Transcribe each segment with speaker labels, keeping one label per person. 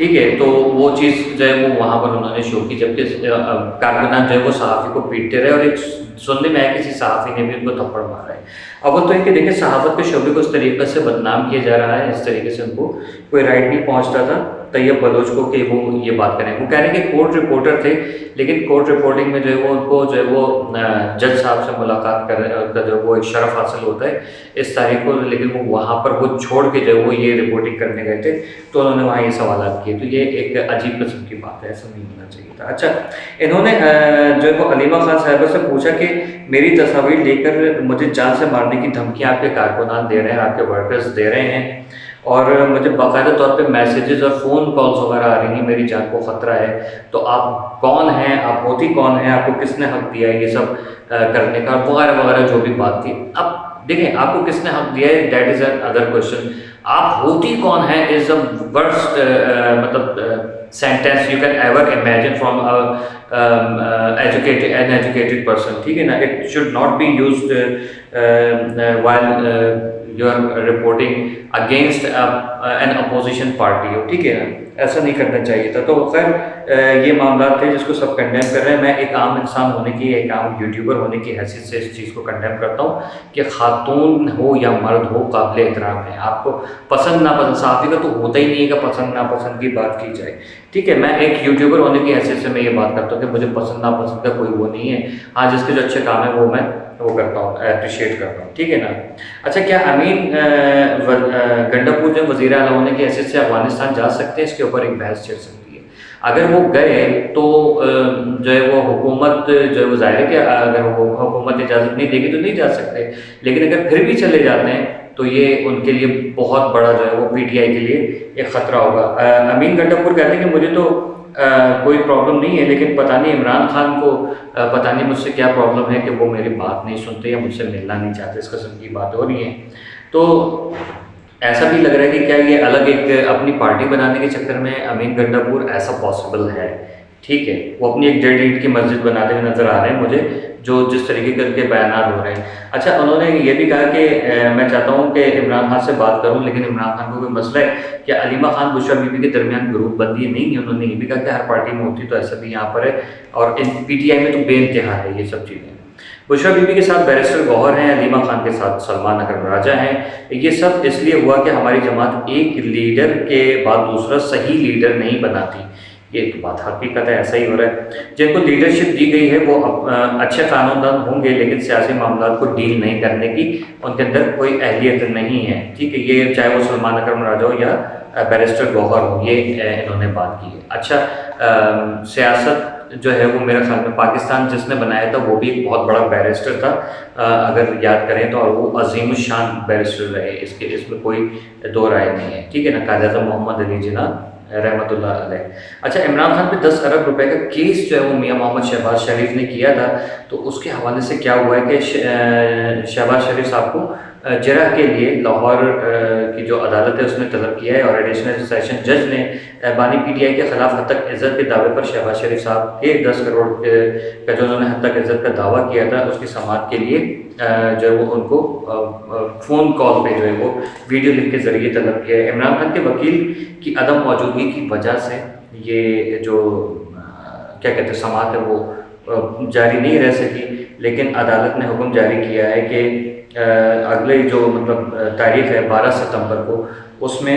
Speaker 1: ٹھیک ہے، تو وہ چیز جو ہے وہ وہاں پر انہوں نے شو کی، جبکہ کارکنان جو ہے وہ صحافی کو پیٹتے رہے، اور ایک سننے میں آیا کسی صحافی نے بھی ان کو تھپڑ مارا ہے۔ اب وہ تو ہے کہ دیکھیں صحافت کے شعبے کو اس طریقے سے بدنام کیا جا رہا ہے، اس طریقے سے ان کو کوئی رائٹ نہیں پہنچتا تھا طیب بلوچ کو کہ وہ یہ بات کریں۔ وہ کہہ رہے ہیں کہ کورٹ رپورٹر تھے، لیکن کورٹ رپورٹنگ میں جو ہے وہ ان کو جو ہے وہ جج صاحب سے ملاقات کا جو وہ ایک شرف حاصل ہوتا ہے اس تاریخ کو، لیکن وہ وہاں پر وہ چھوڑ کے جو ہے وہ یہ رپورٹنگ کرنے گئے تھے، تو انہوں نے وہاں یہ سوالات کیے، تو یہ ایک عجیب قسم کی بات ہے، ایسا نہیں ہونا چاہیے تھا۔ اچھا، انہوں نے جو ہے وہ علیمہ خان صاحبہ سے پوچھا کہ میری تصاویر لے کر مجھے جان سے مارنے کی دھمکیاں آپ کے کارکنان دے رہے ہیں، آپ کے ورکرز دے رہے ہیں، اور مجھے باقاعدہ طور پہ میسیجز اور فون کالز وغیرہ آ رہی ہیں، میری جان کو خطرہ ہے، تو آپ کون ہیں، آپ ہوتی کون ہیں، آپ کو کس نے حق دیا ہے یہ سب کرنے کا، وغیرہ وغیرہ جو بھی بات تھی۔ اب دیکھیں آپ کو کس نے حق دیا ہے، that is another question. آپ ہوتی کون ہیں از دا ورسٹ مطلب sentence you can ever imagine from an educated person، ٹھیک ہے نا۔ It should not be used while you are reporting against an opposition party، ٹھیک ہے نا، ایسا نہیں کرنا چاہیے تھا۔ تو خیر یہ معاملات تھے جس کو سب کنڈیم کر رہے ہیں۔ میں ایک عام انسان ہونے کی، ایک عام یوٹیوبر ہونے کی حیثیت سے اس چیز کو کنڈیم کرتا ہوں کہ خاتون ہو یا مرد ہو قابل احترام ہے، آپ کو پسند ناپسند، صحافی کا تو ہوتا ہی نہیں ہے کہ پسند ناپسند کی بات کی جائے، ٹھیک ہے۔ میں ایک یوٹیوبر ہونے کی حیثیت سے میں یہ بات کرتا ہوں کہ مجھے پسند ناپسند کا کوئی وہ نہیں ہے، ہاں جس کے جو اچھے کام ہے وہ میں وہ کرتا ہوں، اپریشیٹ کرتا ہوں، ٹھیک ہے نا۔ اچھا، کیا امین گنڈاپور جو وزیر اعلیٰ ہونے کی حیثیت سے افغانستان جا سکتے ہیں؟ اس کے اوپر ایک بحث چھڑ سکتی ہے۔ اگر وہ گئے تو جو ہے وہ حکومت جو ہے وہ ظاہر ہے کہ اگر وہ حکومت اجازت نہیں دے گی تو نہیں جا سکتے، لیکن اگر پھر بھی چلے جاتے ہیں تو یہ ان کے لیے بہت بڑا جو ہے وہ پی ٹی آئی کے لیے ایک خطرہ ہوگا۔ امین گنڈاپور کہتے ہیں کہ مجھے تو کوئی پرابلم نہیں ہے، لیکن پتہ نہیں عمران خان کو پتہ نہیں مجھ سے کیا پرابلم ہے کہ وہ میری بات نہیں سنتے یا مجھ سے ملنا نہیں چاہتے، اس قسم کی بات ہو رہی ہے۔ تو ایسا بھی لگ رہا ہے کہ کیا یہ الگ ایک اپنی پارٹی بنانے کے چکر میں امین گنڈاپور، ایسا پاسبل ہے، ٹھیک ہے۔ وہ اپنی ایک 1.5 اینٹ کی مسجد بناتے ہوئے نظر آ رہے ہیں مجھے، جو جس طریقے کے بیانات ہو رہے ہیں۔ اچھا، انہوں نے یہ بھی کہا کہ میں چاہتا ہوں کہ عمران خان سے بات کروں، لیکن عمران خان کو کوئی مسئلہ ہے کہ علیمہ خان بشریٰ بی بی کے درمیان گروپ بندی نہیں ہے۔ انہوں نے یہ بھی کہا کہ ہر پارٹی میں ہوتی تو ایسا بھی یہاں پر ہے، اور پی ٹی آئی میں تو بے انتہا ہے یہ سب چیزیں۔ بشریٰ بی بی کے ساتھ بیرسٹر گوہر ہیں، علیمہ خان کے ساتھ سلمان اکرم راجہ ہیں۔ یہ سب اس لیے ہوا کہ ہماری جماعت ایک لیڈر کے بعد دوسرا صحیح لیڈر نہیں بناتی۔ یہ تو بات حقیقت ہے، ایسا ہی ہو رہا ہے۔ جن کو لیڈرشپ دی گئی ہے وہ اچھے قانون دان ہوں گے، لیکن سیاسی معاملات کو ڈیل نہیں کرنے کی ان کے اندر کوئی اہلیت نہیں ہے، ٹھیک ہے۔ یہ چاہے وہ سلمان اکرم راجہ ہو یا بیرسٹر گوہر ہو، یہ انہوں نے بات کی ہے۔ اچھا، سیاست جو ہے وہ میرے خیال میں پاکستان جس نے بنایا تھا وہ بھی ایک بہت بڑا بیرسٹر تھا، اگر یاد کریں تو، اور وہ عظیم الشان بیرسٹر رہے، اس میں کوئی دو رائے نہیں ہے، ٹھیک ہے نا۔ قائد اعظم محمد علی جناح رحمۃ اللہ علیہ۔ اچھا، عمران خان پہ 10 ارب روپے کا کیس جو ہے وہ میاں محمد شہباز شریف نے کیا تھا، تو اس کے حوالے سے کیا ہوا ہے کہ شہباز شریف صاحب کو جرح کے لیے لاہور کی جو عدالت ہے اس نے طلب کیا ہے، اور ایڈیشنل سیشن جج نے بانی پی ٹی آئی کے خلاف حد تک عزت کے دعوے پر شہباز شریف صاحب کے 10 کروڑ کا جو انہوں نے حد تک عزت کا دعویٰ کیا تھا اس کی سماعت کے لیے جو ہے وہ ان کو فون کال پہ جو ہے وہ ویڈیو لنک کے ذریعے طلب کیا ہے۔ عمران خان کے وکیل کی عدم موجودگی کی وجہ سے یہ جو کیا کہتے ہیں سماعت ہے وہ جاری نہیں رہ سکی، لیکن عدالت نے حکم جاری کیا ہے کہ اگلے جو مطلب تاریخ ہے 12 ستمبر کو، اس میں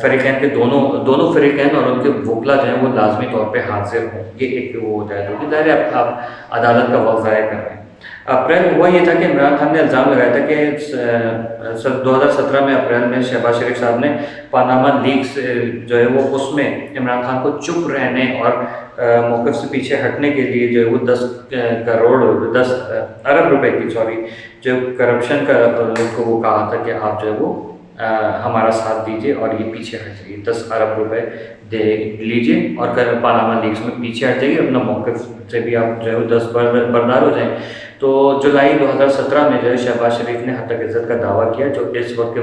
Speaker 1: فریقین کے دونوں فریقین اور ان کے وکلا جو ہیں وہ لازمی طور پہ حاضر ہوں، یہ ایک وہ ہو جائے گا، ظاہر ہے آپ عدالت کا وقت ضائع کر رہے ہیں۔ اپریل ہوا یہ تھا کہ عمران خان نے الزام لگایا تھا کہ 2017 میں اپریل میں شہباز شریف صاحب نے پاناما لیکس جو ہے وہ اس میں عمران خان کو چپ رہنے اور موقف سے پیچھے ہٹنے کے لیے جو ہے وہ 10 ارب روپے کی جو کرپشن کا کو وہ کہا تھا کہ آپ جو ہے وہ ہمارا ساتھ دیجیے اور یہ پیچھے ہٹ جائیے، 10 ارب روپے دے لیجیے اور پاناما لیکس میں پیچھے ہٹ جائیے، اپنا موقف سے بھی آپ جو ہے وہ 10 بردار ہو جائیں۔ تو جولائی 2017 میں جو ہے شہباز شریف نے حد تک عزت کا دعویٰ کیا، جو اس وقت کے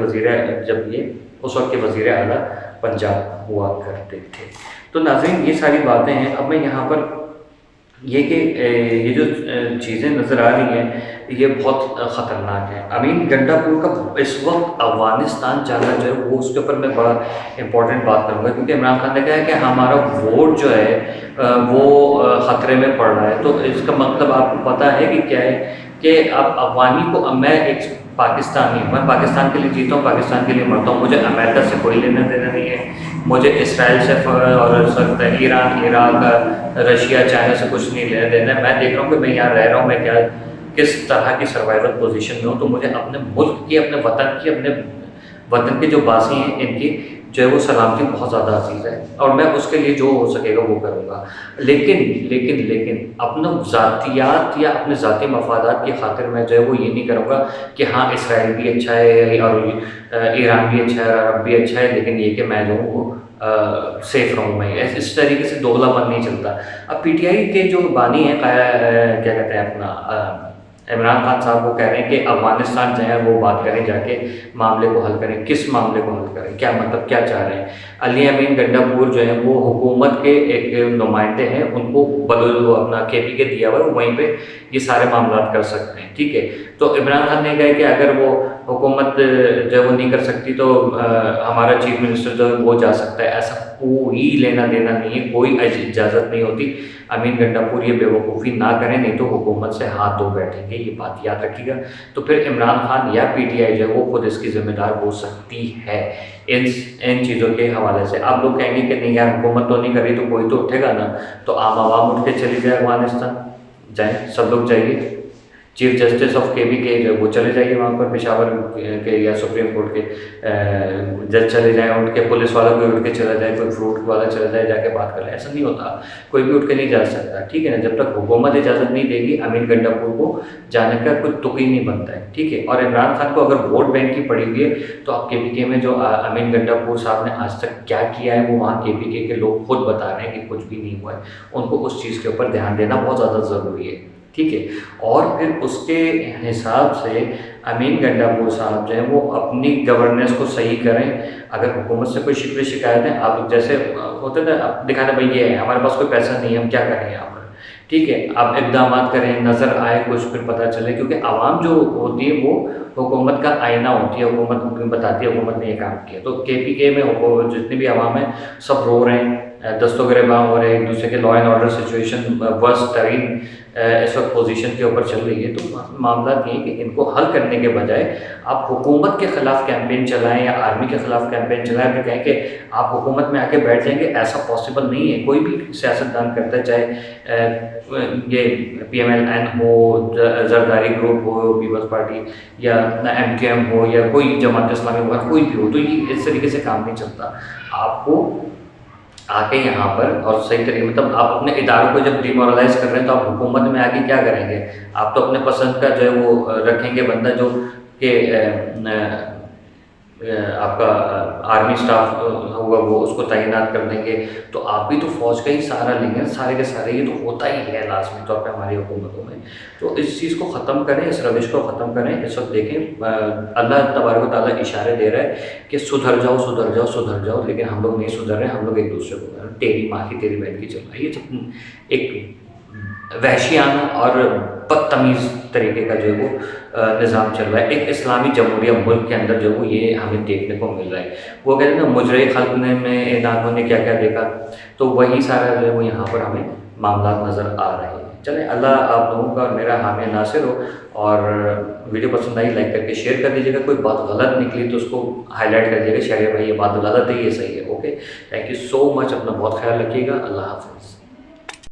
Speaker 1: اس وقت کے وزیر اعلیٰ پنجاب ہوا کرتے تھے۔ تو ناظرین، یہ ساری باتیں ہیں۔ اب میں یہاں پر یہ کہ یہ جو چیزیں نظر آ رہی ہیں یہ بہت خطرناک ہیں۔ امین گنڈا پور کا اس وقت افغانستان جانا جو ہے وہ اس کے اوپر میں بڑا امپورٹنٹ بات کروں گا، کیونکہ عمران خان نے کہا ہے کہ ہمارا ووٹ جو ہے وہ خطرے میں پڑ رہا ہے۔ تو اس کا مطلب آپ کو پتہ ہے کہ کیا ہے کہ اب افغانی کو، میں ایک پاکستانی ہوں، میں پاکستان کے لیے جیتا ہوں، پاکستان کے لیے مرتا ہوں، مجھے امریکہ سے کوئی لینا دینا نہیں ہے، مجھے اسرائیل سے اور سکتا ہے ایران، عراق، رشیا، چائنا سے کچھ نہیں لینا دینا ہے۔ میں دیکھ رہا ہوں کہ میں یہاں رہ رہا ہوں، میں کیا کس طرح کی سروائیول پوزیشن میں ہوں، تو مجھے اپنے ملک کی، اپنے وطن کی، اپنے وطن کے جو باسی ہیں ان کی جو ہے وہ سلامتی بہت زیادہ عزیز ہے، اور میں اس کے لیے جو ہو سکے گا وہ کروں گا۔ لیکن اپنا ذاتیات یا اپنے ذاتی مفادات کی خاطر میں جو ہے وہ یہ نہیں کروں گا کہ ہاں اسرائیل بھی اچھا ہے اور ایران بھی اچھا ہے، عرب بھی اچھا ہے، لیکن یہ کہ میں جو ہوں وہ سیف رہوں، میں اس طریقے سے دوغلا پن نہیں چلتا۔ اب پی ٹی آئی کے جو بانی ہیں کیا کہتے ہیں اپنا عمران خان صاحب وہ کہہ رہے ہیں کہ افغانستان جو ہے وہ بات کریں، جا کے معاملے کو حل کریں۔ کس معاملے کو حل کریں؟ کیا مطلب کیا چاہ رہے ہیں؟ علی امین گنڈا پور جو ہیں وہ حکومت کے ایک نمائندے ہیں، ان کو بدل اپنا کے پی کے دیا ہوا ہے، وہیں پہ یہ سارے معاملات کر سکتے ہیں، ٹھیک ہے۔ تو عمران خان نے کہا کہ اگر وہ حکومت جو ہے وہ نہیں کر سکتی تو ہمارا چیف منسٹر جو ہے وہ جا سکتا ہے۔ ایسا کوئی لینا دینا نہیں ہے، کوئی اجازت نہیں ہوتی۔ امین گنڈا پور یہ بے وقوفی نہ کریں، نہیں تو حکومت سے ہاتھ دھو بیٹھیں گے، یہ بات یاد رکھیے گا۔ تو پھر عمران خان یا پی ٹی آئی جو ہے وہ خود اس کی ذمہ دار ہو سکتی ہے ان چیزوں کے حوالے سے۔ آپ لوگ کہیں گے کہ نہیں یار حکومت تو نہیں کر رہی تو کوئی تو اٹھے گا نا، تو عام عوام اٹھ کے چلی جائے افغانستان، جائیں سب لوگ جائیے، چیف جسٹس آف کے بی کے جو وہ چلے جائیے وہاں پر، پشاور کے یا سپریم کورٹ کے جج چلے جائیں، اٹھ کے پولیس والا کوئی اٹھ کے چلا جائے، کوئی فروٹ والا چلا جائے، جا کے بات کر لیں۔ ایسا نہیں ہوتا، کوئی بھی اٹھ کے نہیں جا سکتا، ٹھیک ہے نا، جب تک حکومت اجازت نہیں دے گی امین گنڈا پور کو جانے کا کوئی تک ہی نہیں بنتا ہے، ٹھیک ہے۔ اور عمران خان کو اگر ووٹ بینک کی پڑی ہوئی ہے تو اب کے پی کے میں جو امین گنڈا پور صاحب نے آج تک کیا کیا ہے وہ وہاں کے پی کے لوگ خود بتا رہے ہیں کہ کچھ بھی نہیں ہوا ہے، ان کو اس چیز کے اوپر دھیان دینا بہت زیادہ ضروری ہے، ٹھیک ہے۔ اور پھر اس کے حساب سے امین گنڈا پور صاحب جو ہیں وہ اپنی گورننس کو صحیح کریں۔ اگر حکومت سے کوئی شکوے شکایتیں، آپ جیسے ہوتے نا دکھانا بھائی یہ ہے ہمارے پاس کوئی پیسہ نہیں ہے، ہم کیا کریں یہاں پر، ٹھیک ہے، آپ اقدامات کریں، نظر آئے کچھ، پھر پتہ چلے، کیونکہ عوام جو ہوتی ہے وہ حکومت کا آئینہ ہوتی ہے، حکومت بتاتی ہے حکومت نے یہ کام کیا۔ تو کے پی کے میں جتنے بھی عوام ہیں سب رو رہے ہیں، دست و گریباں ہو رہے ہیں، ایک دوسرے کے law and order situation worst ترین اس وقت پوزیشن کے اوپر چل رہی ہے۔ تو معاملات یہ ہیں کہ ان کو حل کرنے کے بجائے آپ حکومت کے خلاف کیمپین چلائیں یا آرمی کے خلاف کیمپین چلائیں، پھر کہیں کہ آپ حکومت میں آ کے بیٹھ جائیں گے، ایسا پوسیبل نہیں ہے۔ کوئی بھی سیاستدان کرتا ہے، چاہے یہ پی ایم ایل این ہو، زرداری گروپ ہو، پیپلز پارٹی، یا ایم کیو ایم ہو، یا کوئی جماعت اسلامی ہو، کوئی بھی ہو، تو یہ اس طریقے سے کام نہیں چلتا۔ آپ کو آ کے یہاں پر اور صحیح طریقے مطلب آپ اپنے اداروں کو جب ڈیمورلائز کر رہے ہیں تو آپ حکومت میں آ کے کیا کریں گے؟ آپ تو اپنے پسند کا جو ہے وہ رکھیں گے بندہ جو کہ آپ کا آرمی اسٹاف ہوگا وہ اس کو تعینات کر دیں گے، تو آپ بھی تو فوج کا ہی سہارا لیں گے، سارے کے سارے، یہ تو ہوتا ہی ہے لازمی طور پہ ہماری حکومتوں میں۔ تو اس چیز کو ختم کریں، اس روش کو ختم کریں۔ اس وقت دیکھیں اللہ تبارک و تعالیٰ اشارے دے رہا ہے کہ سدھر جاؤ سدھر جاؤ سدھر جاؤ، لیکن ہم لوگ نہیں سدھر رہے، ہم لوگ ایک دوسرے کو تیری ماں کی تیری بہن کی چل رہا ہے۔ یہ سب ایک وحشیانہ اور بدتمیز طریقے کا جو ہے وہ نظام چل رہا ہے ایک اسلامی جمہوریہ ملک کے اندر، جو وہ یہ ہمیں دیکھنے کو مل رہا ہے۔ وہ کہتے ہیں نا مجرے خلق نے میں انہوں نے کیا کیا دیکھا، تو وہی سارا جو ہے وہ یہاں پر ہمیں معاملات نظر آ رہے ہیں۔ چلیں اللہ آپ لوگوں کا اور میرا حامی ناصر ہو، اور ویڈیو پسند آئی لائک کر کے شیئر کر دیجیے گا، کوئی بات غلط نکلی تو اس کو ہائی لائٹ کر دیجیے گا، شاید بھائی یہ بات غلط ہے، یہ صحیح ہے، اوکے۔ تھینک یو سو مچ، اپنا بہت خیال رکھیے گا، اللہ حافظ۔